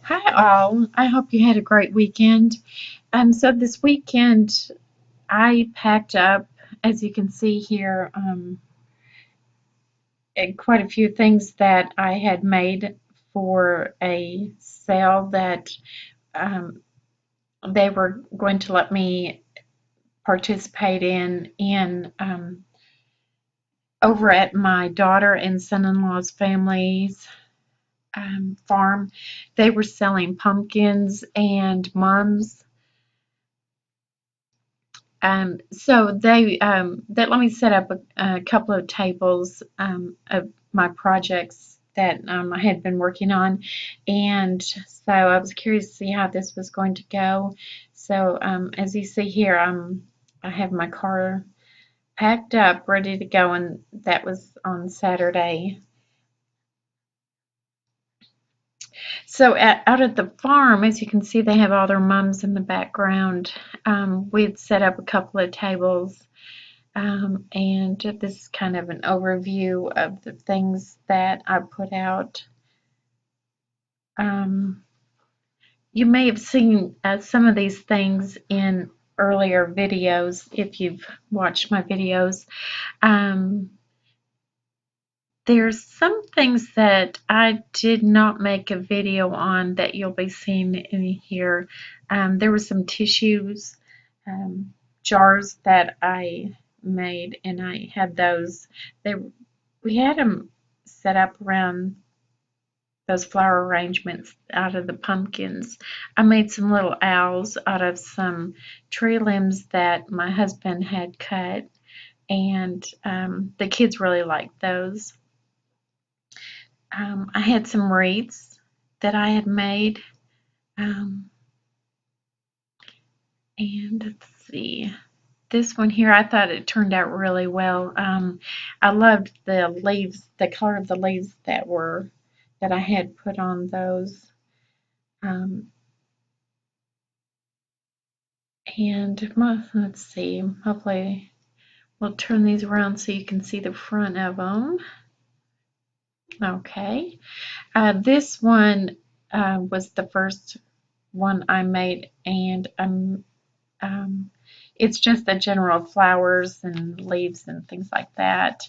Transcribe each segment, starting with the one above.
Hi all. I hope you had a great weekend. So this weekend I packed up, as you can see here, quite a few things that I had made for a sale that um, they were going to let me participate in over at my daughter and son-in-law's family's farm. They were selling pumpkins and mums. So they let me set up a couple of tables of my projects that I had been working on, and so I was curious to see how this was going to go. So as you see here, I have my car packed up, ready to go, and that was on Saturday. So out at the farm, as you can see, they have all their mums in the background. We had set up a couple of tables. And this is kind of an overview of the things that I put out. Um, you may have seen some of these things in earlier videos if you've watched my videos. Um, there's some things that I did not make a video on that you'll be seeing in here. There were some tissues, jars that I made, and I had those. They We had them set up around those flower arrangements out of the pumpkins. I made some little owls out of some tree limbs that my husband had cut, and the kids really liked those. I had some wreaths that I had made, um, and let's see. This one here, I thought it turned out really well. I loved the leaves, the color of the leaves that I had put on those. Um, let's see, hopefully we'll turn these around so you can see the front of them. Okay. This one was the first one I made, and um, it's just the general flowers and leaves and things like that.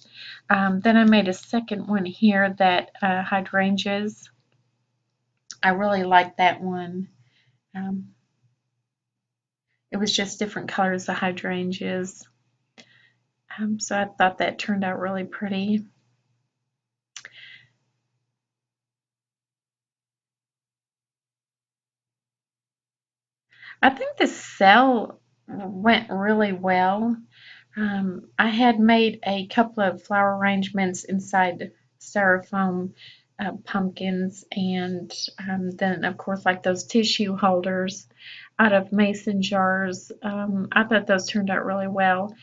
Then I made a second one here that hydrangeas. I really like that one. Um, it was just different colors of hydrangeas. So I thought that turned out really pretty. I think the sale went really well. I had made a couple of flower arrangements inside styrofoam pumpkins, and then, of course, like those tissue holders out of mason jars. I thought those turned out really well.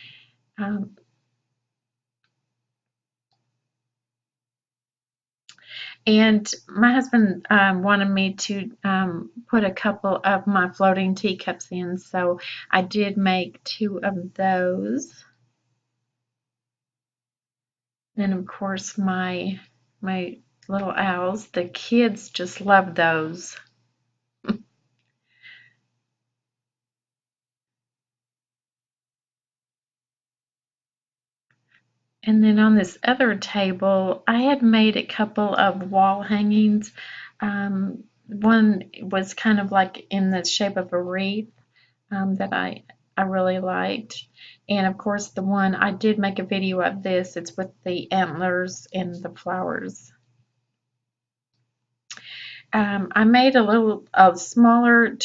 Um, And my husband wanted me to put a couple of my floating teacups in, so I did make two of those. Then, of course, my little owls, the kids just love those. And then on this other table, I had made a couple of wall hangings. One was kind of like in the shape of a wreath that I really liked. And of course, the one I did make a video of this. It's with the antlers and the flowers. I made a smaller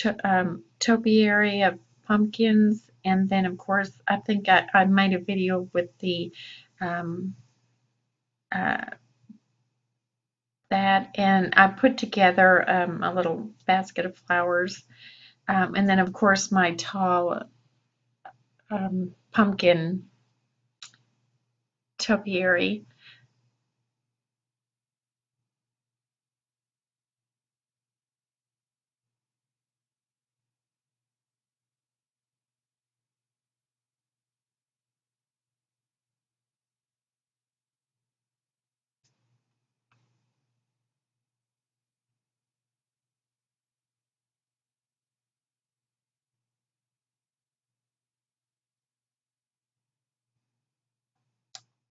topiary of pumpkins, and then of course I think I made a video with the um, uh, that, and I put together a little basket of flowers, and then of course my tall pumpkin topiary.